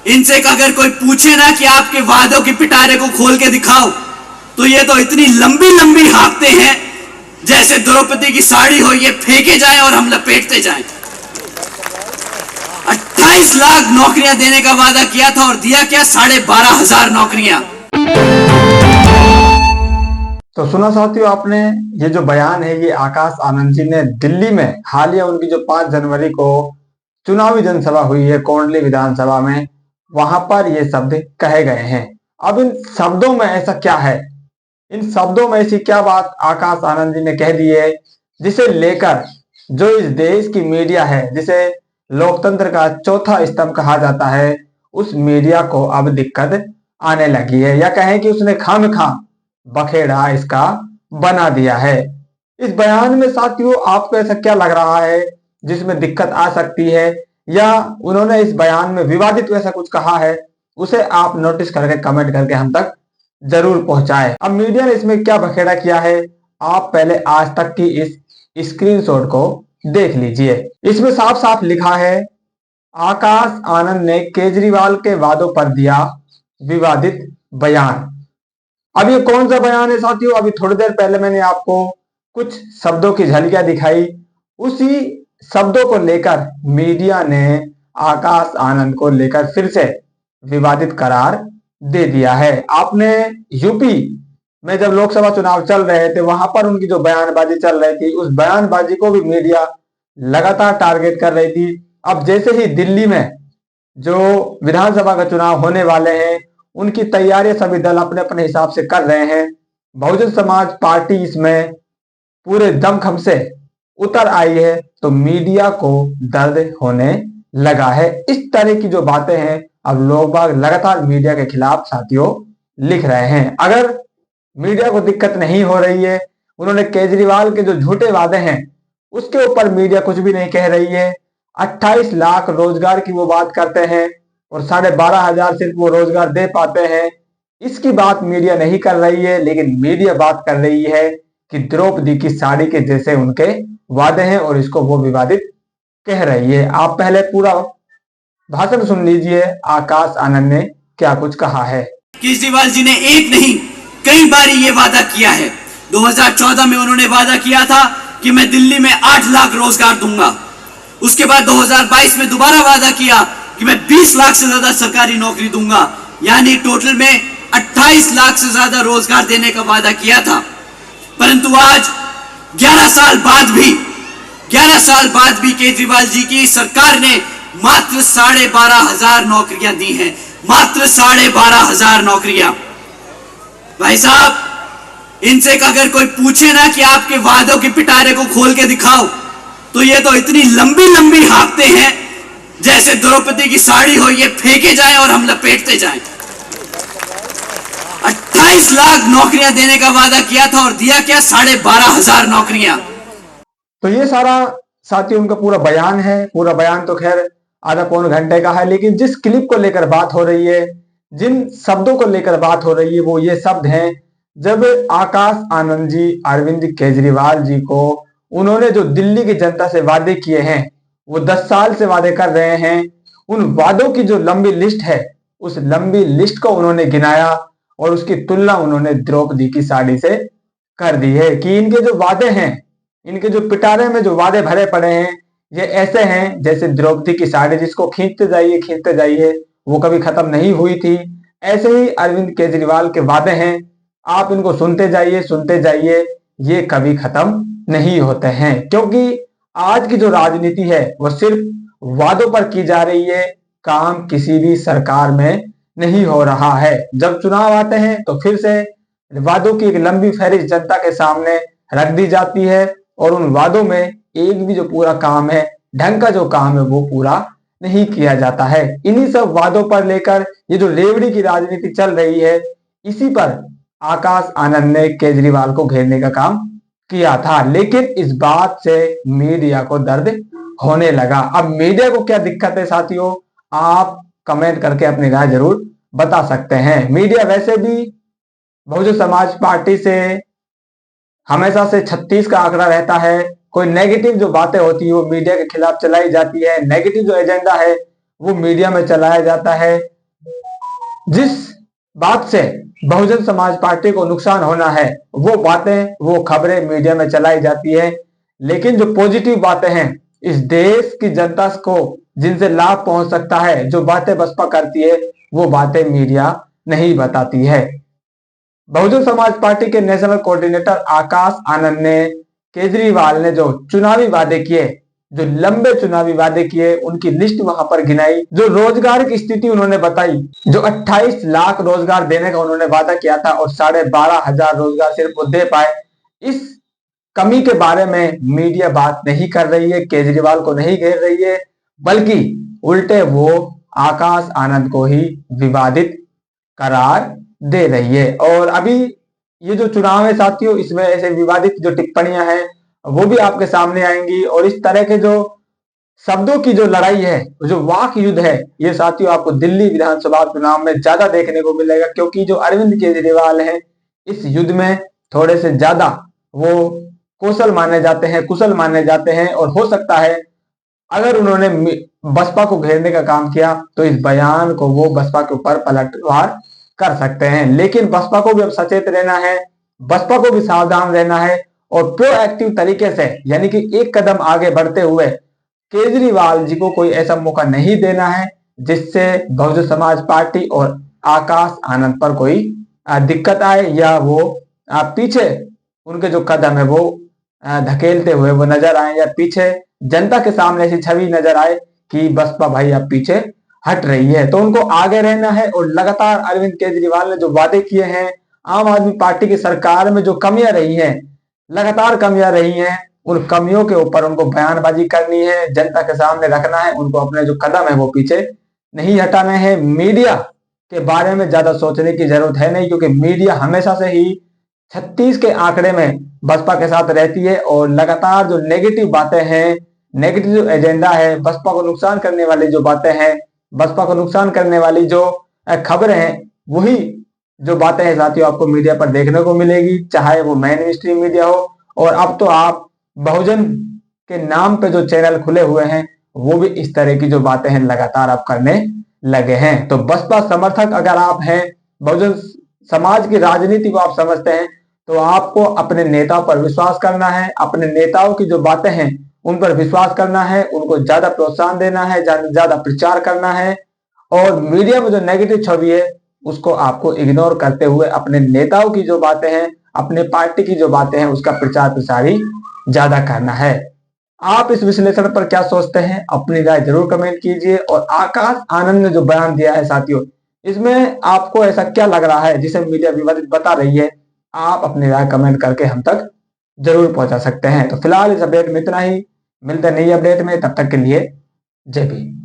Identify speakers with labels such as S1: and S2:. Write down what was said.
S1: इनसे अगर कोई पूछे ना कि आपके वादों के पिटारे को खोल के दिखाओ, तो ये तो इतनी लंबी लंबी हाँकते हैं जैसे द्रौपदी की साड़ी हो, ये फेंके जाए और हम लपेटते जाएं। 28 लाख नौकरियां देने का वादा किया था और दिया क्या? 12,500 नौकरियां।
S2: तो सुना साथियों आपने, ये जो बयान है ये आकाश आनंद जी ने दिल्ली में हालिया उनकी जो 5 जनवरी को चुनावी जनसभा हुई है कोंडली विधानसभा में, वहां पर ये शब्द कहे गए हैं। अब इन शब्दों में ऐसा क्या है, इन शब्दों में ऐसी क्या बात आकाश आनंद जी ने कह दी है जिसे लेकर जो इस देश की मीडिया है, जिसे लोकतंत्र का चौथा स्तंभ कहा जाता है, उस मीडिया को अब दिक्कत आने लगी है, या कहें कि उसने खामखा बखेड़ा इसका बना दिया है। इस बयान में साथियों आपको ऐसा क्या लग रहा है जिसमें दिक्कत आ सकती है, या उन्होंने इस बयान में विवादित वैसा कुछ कहा है, उसे आप नोटिस करके कमेंट करके हम तक जरूर पहुंचाएं। अब मीडिया ने इसमें क्या बखेड़ा किया है, आप पहले आज तक की इस स्क्रीनशॉट को देख लीजिए। इसमें साफ साफ लिखा है, आकाश आनंद ने केजरीवाल के वादों पर दिया विवादित बयान। अब ये कौन सा बयान है साथियों? अभी थोड़ी देर पहले मैंने आपको कुछ शब्दों की झलकियां दिखाई, उसी शब्दों को लेकर मीडिया ने आकाश आनंद को लेकर फिर से विवादित करार दे दिया है। आपने यूपी में जब लोकसभा चुनाव चल रहे थे, वहां पर उनकी जो बयानबाजी चल रही थी, उस बयानबाजी को भी मीडिया लगातार टारगेट कर रही थी। अब जैसे ही दिल्ली में जो विधानसभा का चुनाव होने वाले हैं, उनकी तैयारियां सभी दल अपने अपने हिसाब से कर रहे हैं। बहुजन समाज पार्टी इसमें पूरे दमखम से उतर आई है, तो मीडिया को दर्द होने लगा है। इस तरह की जो बातें हैं, अब लोग बाग लगातार मीडिया के खिलाफ साथियों लिख रहे हैं। अगर मीडिया को दिक्कत नहीं हो रही है, उन्होंने केजरीवाल के जो झूठे वादे हैं उसके ऊपर मीडिया कुछ भी नहीं कह रही है, 28 लाख रोजगार की वो बात करते हैं और 12,500 सिर्फ वो रोजगार दे पाते हैं, इसकी बात मीडिया नहीं कर रही है, लेकिन मीडिया बात कर रही है कि द्रौपदी की साड़ी के जैसे उनके वादे हैं और इसको वो विवादित कह रही है। आप पहले पूरा भाषण सुन लीजिए, आकाश आनंद ने क्या कुछ कहा है।
S1: केजरीवाल जी ने एक नहीं कई बार ये वादा किया है। 2014 में उन्होंने वादा किया था कि मैं दिल्ली में 8 लाख रोजगार दूंगा। उसके बाद 2022 में दोबारा वादा किया कि मैं 20 लाख से ज्यादा सरकारी नौकरी दूंगा, यानी टोटल में 28 लाख से ज्यादा रोजगार देने का वादा किया था। परंतु आज 11 साल बाद भी केजरीवाल जी की सरकार ने मात्र 12,500 नौकरियां दी हैं, मात्र 12,500 नौकरियां। भाई साहब, इनसे अगर कोई पूछे ना कि आपके वादों के पिटारे को खोल के दिखाओ, तो ये तो इतनी लंबी लंबी हाँकते हैं जैसे द्रौपदी की साड़ी हो, ये फेंके जाए और हम लपेटते जाएं। 28 लाख नौकरियां देने का वादा किया था और दिया क्या? 12,500 नौकरियां।
S2: तो ये सारा साथियों उनका पूरा बयान है। पूरा बयान तो खैर आधा पौन घंटे का है, लेकिन जिस क्लिप को लेकर बात हो रही है, जिन शब्दों को लेकर बात हो रही है, वो ये शब्द हैं। जब आकाश आनंद जी अरविंद केजरीवाल जी को उन्होंने जो दिल्ली की जनता से वादे किए हैं, वो 10 साल से वादे कर रहे हैं, उन वादों की जो लंबी लिस्ट है, उस लंबी लिस्ट को उन्होंने गिनाया और उसकी तुलना उन्होंने द्रौपदी की साड़ी से कर दी है कि इनके जो वादे हैं, इनके जो पिटारे में जो वादे भरे पड़े हैं, ये ऐसे हैं जैसे द्रौपदी की साड़ी जिसको खींचते जाइए वो कभी खत्म नहीं हुई थी। ऐसे ही अरविंद केजरीवाल के वादे हैं, आप इनको सुनते जाइए, ये कभी खत्म नहीं होते हैं, क्योंकि आज की जो राजनीति है वो सिर्फ वादों पर की जा रही है, काम किसी भी सरकार में नहीं हो रहा है। जब चुनाव आते हैं तो फिर से वादों की एक लंबी फहरिस्त जनता के सामने रख दी जाती है और उन वादों में एक भी जो पूरा काम है, ढंग का जो काम है, वो पूरा नहीं किया जाता है। इन्हीं सब वादों पर लेकर ये जो रेवड़ी की राजनीति चल रही है, इसी पर आकाश आनंद ने केजरीवाल को घेरने का काम किया था, लेकिन इस बात से मीडिया को दर्द होने लगा। अब मीडिया को क्या दिक्कत है साथियों, आप कमेंट करके अपनी राय जरूर बता सकते हैं। मीडिया वैसे भी बहुजन समाज पार्टी से हमेशा से 36 का आंकड़ा रहता है। कोई नेगेटिव जो बातें होती है वो मीडिया के खिलाफ चलाई जाती है, नेगेटिव जो एजेंडा है वो मीडिया में चलाया जाता है, जिस बात से बहुजन समाज पार्टी को नुकसान होना है वो बातें, वो खबरें मीडिया में चलाई जाती है। लेकिन जो पॉजिटिव बातें हैं, इस देश की जनता को जिनसे लाभ पहुंच सकता है, जो बातें बसपा करती है, वो बातें मीडिया नहीं बताती है। बहुजन समाज पार्टी के नेशनल कोऑर्डिनेटर आकाश आनंद ने केजरीवाल ने जो चुनावी वादे किए, जो लंबे चुनावी वादे किए, उनकी लिस्ट वहां पर गिनाई। जो रोजगार की स्थिति उन्होंने बताई, जो 28 लाख रोजगार देने का उन्होंने वादा किया था और 12,500 रोजगार सिर्फ वो दे पाए। इस कमी के बारे में मीडिया बात नहीं कर रही है, केजरीवाल को नहीं घेर रही है, बल्कि उल्टे वो आकाश आनंद को ही विवादित करार दे रही है। और अभी ये जो चुनाव है साथियों, इसमें ऐसे विवादित जो टिप्पणियां हैं वो भी आपके सामने आएंगी, और इस तरह के जो शब्दों की जो लड़ाई है, जो वाक युद्ध है, ये साथियों आपको दिल्ली विधानसभा चुनाव में ज्यादा देखने को मिलेगा, क्योंकि जो अरविंद केजरीवाल हैं इस युद्ध में थोड़े से ज्यादा वो कौशल माने जाते हैं, कुशल माने जाते हैं। और हो सकता है अगर उन्होंने बसपा को घेरने का काम किया तो इस बयान को वो बसपा के ऊपर पलटवार कर सकते हैं। लेकिन बसपा को भी अब सचेत रहना है, बसपा को भी सावधान रहना है, और प्रोएक्टिव तरीके से, यानी कि एक कदम आगे बढ़ते हुए केजरीवाल जी को कोई ऐसा मौका नहीं देना है जिससे बहुजन समाज पार्टी और आकाश आनंद पर कोई दिक्कत आए, या वो पीछे उनके जो कदम है वो धकेलते हुए वो नजर आए, या पीछे जनता के सामने ऐसी छवि नजर आए कि बसपा भाई अब पीछे हट रही है। तो उनको आगे रहना है, और लगातार अरविंद केजरीवाल ने जो वादे किए हैं, आम आदमी पार्टी की सरकार में जो कमियां रही हैं, लगातार कमियां रही हैं, उन कमियों के ऊपर उनको बयानबाजी करनी है, जनता के सामने रखना है। उनको अपने जो कदम है वो पीछे नहीं हटाने हैं। मीडिया के बारे में ज्यादा सोचने की जरूरत है नहीं, क्योंकि मीडिया हमेशा से ही 36 के आंकड़े में बसपा के साथ रहती है, और लगातार जो नेगेटिव बातें हैं, नेगेटिव जो एजेंडा है, बसपा को नुकसान करने वाली जो बातें हैं, बसपा को नुकसान करने वाली जो खबरें हैं, वही जो बातें हैं साथियों आपको मीडिया पर देखने को मिलेगी, चाहे वो मेन स्ट्रीम मीडिया हो। और अब तो आप बहुजन के नाम पे जो चैनल खुले हुए हैं वो भी इस तरह की जो बातें हैं लगातार आप करने लगे हैं। तो बसपा समर्थक अगर आप हैं, बहुजन समाज की राजनीति को आप समझते हैं, तो आपको अपने नेताओं पर विश्वास करना है, अपने नेताओं की जो बातें हैं उन पर विश्वास करना है, उनको ज्यादा प्रोत्साहन देना है, ज्यादा प्रचार करना है, और मीडिया में जो नेगेटिव छवि है उसको आपको इग्नोर करते हुए अपने नेताओं की जो बातें हैं, अपने पार्टी की जो बातें हैं, उसका प्रचार प्रसार ही ज्यादा करना है। आप इस विश्लेषण पर क्या सोचते हैं, अपनी राय जरूर कमेंट कीजिए। और आकाश आनंद ने जो बयान दिया है साथियों, इसमें आपको ऐसा क्या लग रहा है जिसे मीडिया विवादित बता रही है, आप अपनी राय कमेंट करके हम तक जरूर पहुंचा सकते हैं। तो फिलहाल इस अपडेट में इतना ही, मिलते हैं नई अपडेट में, तब तक के लिए जय भीम।